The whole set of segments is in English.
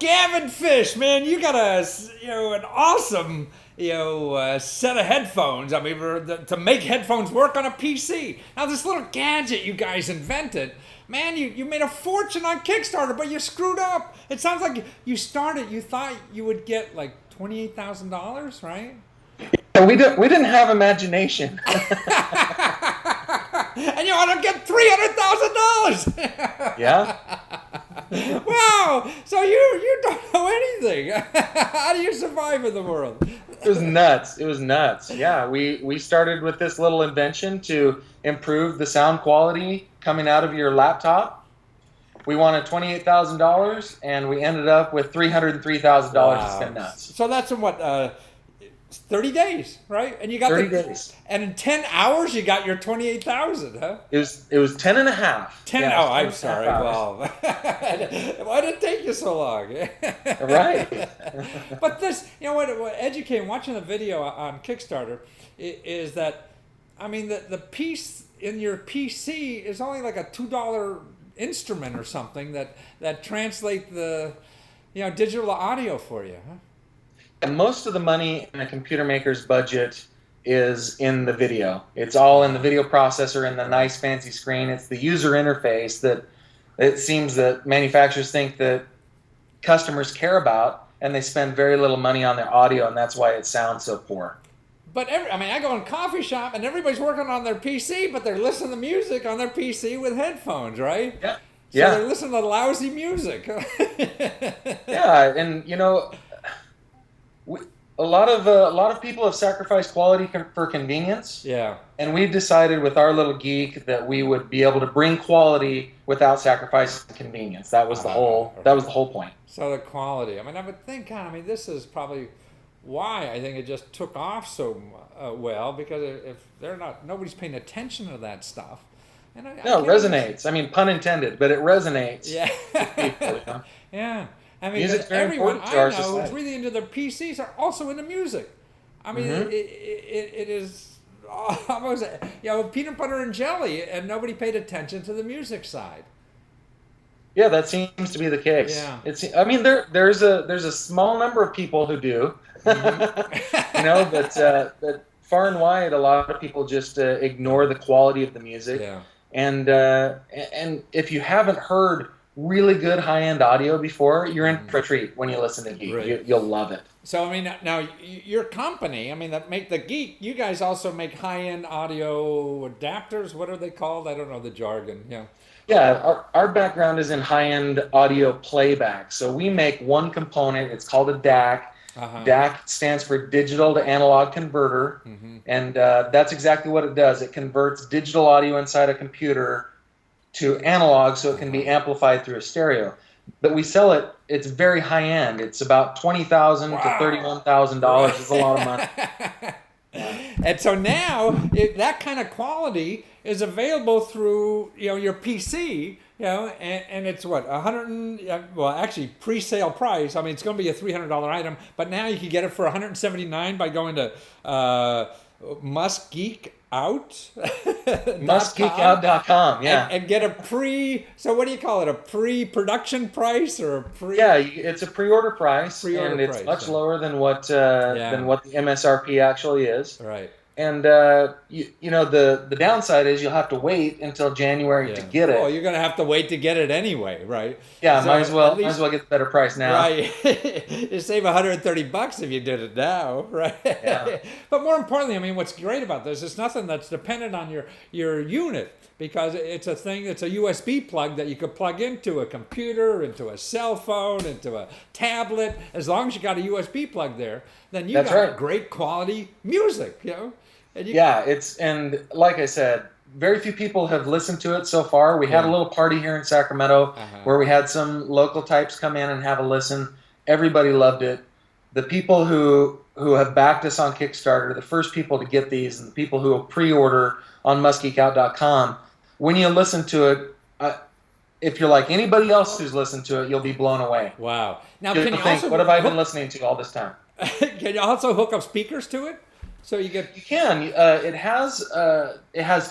Gavin Fish, man, you got an awesome set of headphones. I mean, to make headphones work on a PC. Now, this little gadget you guys invented, man, you made a fortune on Kickstarter, but you screwed up. It sounds like you thought you would get like $28,000, right? And we didn't have imagination. And you want to get $300,000. Yeah. Wow. So you don't know anything. How do you survive in the world? It was nuts. It was nuts. Yeah, we started with this little invention to improve the sound quality coming out of your laptop. We wanted $28,000, and we ended up with $303,000 to spend nuts. So that's in what, 30 days, right? And you got 30 days. And in 10 hours, you got your 28,000, huh? It was 10 and a half. 10. Yeah, I'm sorry. Well, why did it take you so long? Right. But this, what educating, watching the video on Kickstarter is that, I mean, the piece in your PC is only like a $2 instrument or something that translate the, digital audio for you, huh? And most of the money in a computer maker's budget is in the video. It's all in the video processor and the nice fancy screen. It's the user interface that it seems that manufacturers think that customers care about, and they spend very little money on their audio, and that's why it sounds so poor. But I go in a coffee shop and everybody's working on their PC, but they're listening to music on their PC with headphones, right? Yeah. So they're listening to lousy music. Yeah, and a lot of people have sacrificed quality for convenience. Yeah. And we've decided with our little geek that we would be able to bring quality without sacrificing convenience. That was the whole point. So the quality. I would think, this is probably why I think it just took off so well, because if nobody's paying attention to that stuff. And it resonates. Pun intended, but it resonates. Yeah. With people, Yeah. Music's very everyone important to our I know society. who's really into their PCs are also into music. It is almost peanut butter and jelly, and nobody paid attention to the music side. Yeah, that seems to be the case. Yeah. There's a small number of people who do, but far and wide, a lot of people just ignore the quality of the music. Yeah. And if you haven't heard really good high-end audio before, you're in for a treat when you listen to Geek. Right. You'll love it. So now your company, that make the Geek, you guys also make high-end audio adapters. What are they called? I don't know the jargon. Yeah. Yeah, our background is in high-end audio playback. So we make one component. It's called a DAC. Uh-huh. DAC stands for digital to analog converter, and that's exactly what it does. It converts digital audio inside a computer to analog so it can be amplified through a stereo. But we sell it, it's very high end. It's about $20,000 to $31,000. It's a lot of money. And so now that kind of quality is available through your PC, and it's what, actually pre-sale price. It's going to be a $300 item, but now you can get it for $179 by going to Muskgeekout. Muskgeekout.com, yeah. And get a so what do you call it? A pre-production price or a pre? Yeah, it's a pre-order price, and it's much lower than what the MSRP actually is. Right. And the downside is you'll have to wait until January to get it. Well, you're going to have to wait to get it anyway, right? Yeah, so might as well get the better price now. Right. You save $130 if you did it now, right? Yeah. But more importantly, what's great about this is nothing that's dependent on your unit, because it's a USB plug that you could plug into a computer, into a cell phone, into a tablet. As long as you got a USB plug there, then you got great quality music, and like I said, very few people have listened to it so far. We had a little party here in Sacramento where we had some local types come in and have a listen. Everybody loved it. The people who have backed us on Kickstarter, the first people to get these, and the people who will pre-order on muskgeekout.com, when you listen to it, if you're like anybody else who's listened to it, you'll be blown away. Wow. Now, can you think, what have I been listening to all this time? Can you also hook up speakers to it? So you can. It has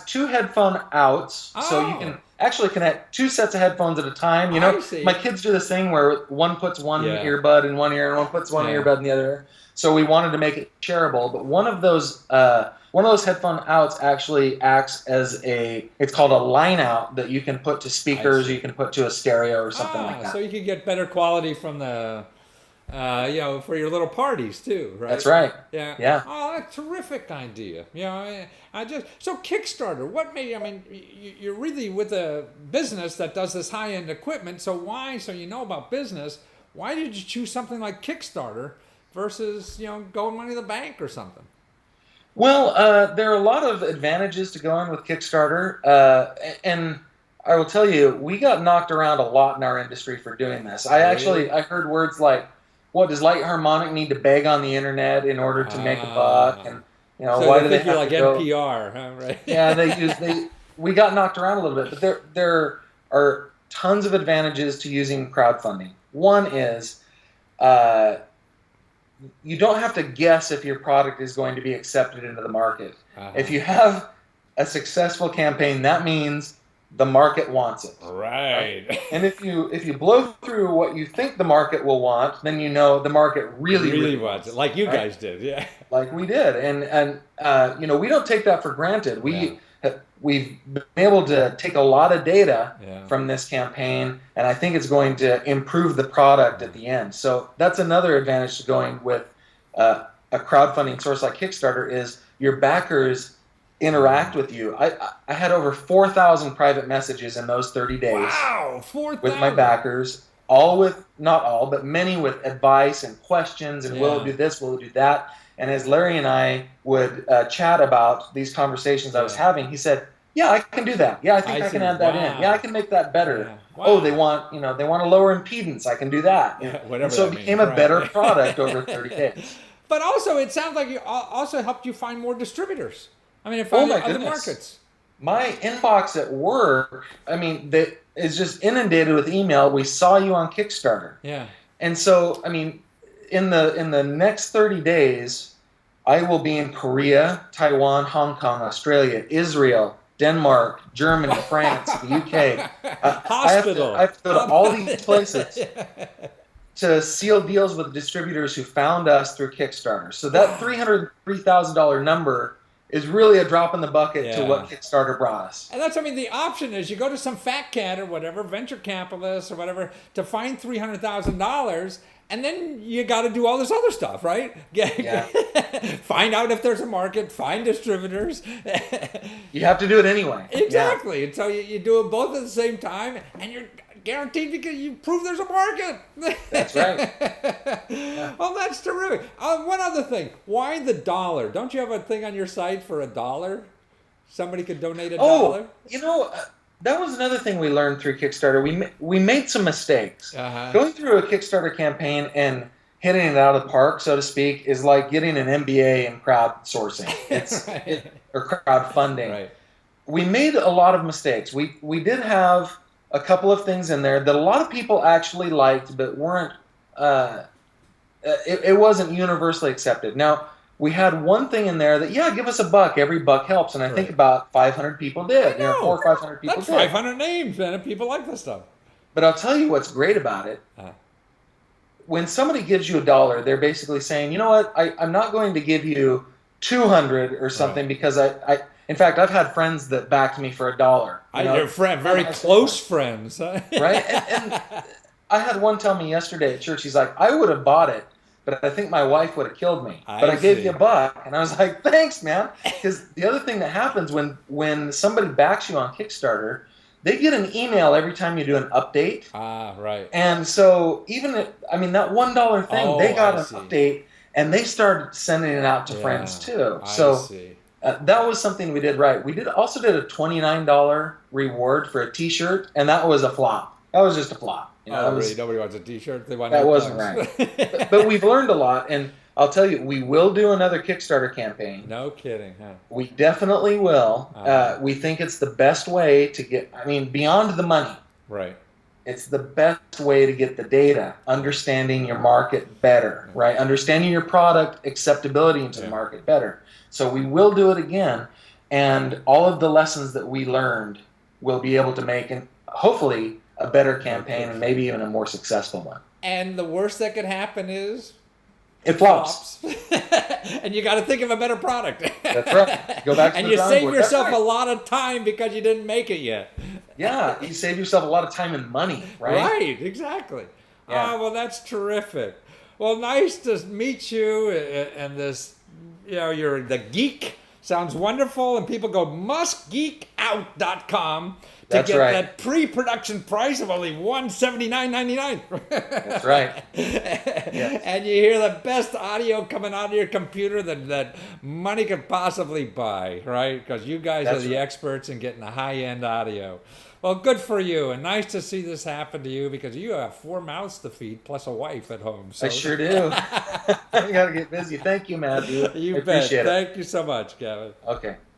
two headphone outs, so you can actually connect 2 sets of headphones at a time. I see. My kids do this thing where one puts one Yeah. earbud in one ear and one puts one Yeah. earbud in the other ear. So we wanted to make it shareable, but one of those headphone outs actually acts as it's called a line out that you can put to speakers, or you can put to a stereo or something like that. So you can get better quality from the, for your little parties too, right? That's right. Yeah. Yeah. Oh, that's a terrific idea. So Kickstarter, what made, you're really with a business that does this high-end equipment, so you know about business, why did you choose something like Kickstarter versus, going money to the bank or something? Well, there are a lot of advantages to going with Kickstarter, and I will tell you, we got knocked around a lot in our industry for doing this. I heard words like, "What does Light Harmonic need to beg on the internet in order to make a buck?" And so why do they have like to go? NPR, huh? Right? Yeah, we got knocked around a little bit, but there are tons of advantages to using crowdfunding. One is, you don't have to guess if your product is going to be accepted into the market. If you have a successful campaign, that means the market wants it. Right. And if you blow through what you think the market will want, then the market really wants it, like you guys did, yeah. Like we did, and we don't take that for granted. We've been able to take a lot of data from this campaign, and I think it's going to improve the product at the end. So that's another advantage to going with a crowdfunding source like Kickstarter is your backers interact with you. I had over 4,000 private messages in those 30 days. Wow, 4,000 with my backers, not all, but many with advice and questions and will it do this, will it do that? And as Larry and I would chat about these conversations I was having, he said, "Yeah, I can do that. Yeah, I think I can add that in. Yeah, I can make that better. Yeah. Wow. Oh, they want a lower impedance. I can do that." And so it became a better product over 30 days. But also, it sounds like it also helped you find more distributors. Find other markets. My inbox at work, that is just inundated with email. We saw you on Kickstarter. Yeah. And so, in the next 30 days, I will be in Korea, Taiwan, Hong Kong, Australia, Israel, Denmark, Germany, France, the UK. Hospital. I have to go to all these places to seal deals with distributors who found us through Kickstarter. So that $303,000 number is really a drop in the bucket to what Kickstarter brought us. And that's, the option is you go to some fat cat or whatever, venture capitalist or whatever, to find $300,000, and then you got to do all this other stuff, right? Find out if there's a market, find distributors. You have to do it anyway. Exactly. Yeah. And so you do it both at the same time, and you're guaranteed because you prove there's a market. That's right. Yeah. Well, that's terrific. One other thing. Why the dollar? Don't you have a thing on your site for $1? Somebody could donate $1? That was another thing we learned through Kickstarter. We made some mistakes. Going through a Kickstarter campaign and hitting it out of the park, so to speak, is like getting an MBA in crowdsourcing. Or crowdfunding. Right. We made a lot of mistakes. We did have a couple of things in there that a lot of people actually liked, but weren't. It wasn't universally accepted. Now, we had one thing in there that, give us $1. Every buck helps. And I think about 500 people did. 400 or 500 people did. That's 500 names, man. And people like this stuff. But I'll tell you what's great about it. When somebody gives you $1, they're basically saying, you know what, I'm not going to give you 200 or something because in fact, I've had friends that backed me for $1. Your very close friends. Right? And I had one tell me yesterday at church, he's like, I would have bought it, but I think my wife would have killed me. But I gave you $1. And I was like, thanks, man. Because the other thing that happens when somebody backs you on Kickstarter, they get an email every time you do an update. Right. And so even, that $1 thing, they got an update, and they started sending it out to friends too. So that was something we did right. We also did a $29 reward for a T-shirt, and that was a flop. That was just a flop. Really? Nobody wants a T-shirt. They want that wasn't right. But we've learned a lot, and I'll tell you, we will do another Kickstarter campaign. No kidding, huh? We definitely will. We think it's the best way to get, beyond the money. Right. It's the best way to get the data, understanding your market better, right? Understanding your product acceptability into the market better. So we will do it again, and all of the lessons that we learned we'll be able to make, and hopefully, a better campaign and maybe even a more successful one. And the worst that could happen is it flops. And you got to think of a better product. That's right. Go back to and the you drawing save board. yourself That's right. a lot of time because you didn't make it yet. Yeah, you save yourself a lot of time and money, right? Right, exactly. Yeah. Oh, well, that's terrific. Well, nice to meet you. And this, you're the geek. Sounds wonderful. And people go mustgeekout.com to That's get right. that pre-production price of only $179.99. That's right. Yes. And you hear the best audio coming out of your computer that money could possibly buy, right? Because you guys That's are the right. experts in getting the high-end audio. Well, good for you, and nice to see this happen to you because you have 4 mouths to feed plus a wife at home. So. I sure do. I got to get busy. Thank you, Matthew. You I bet. appreciate it. Thank you so much, Gavin. Okay.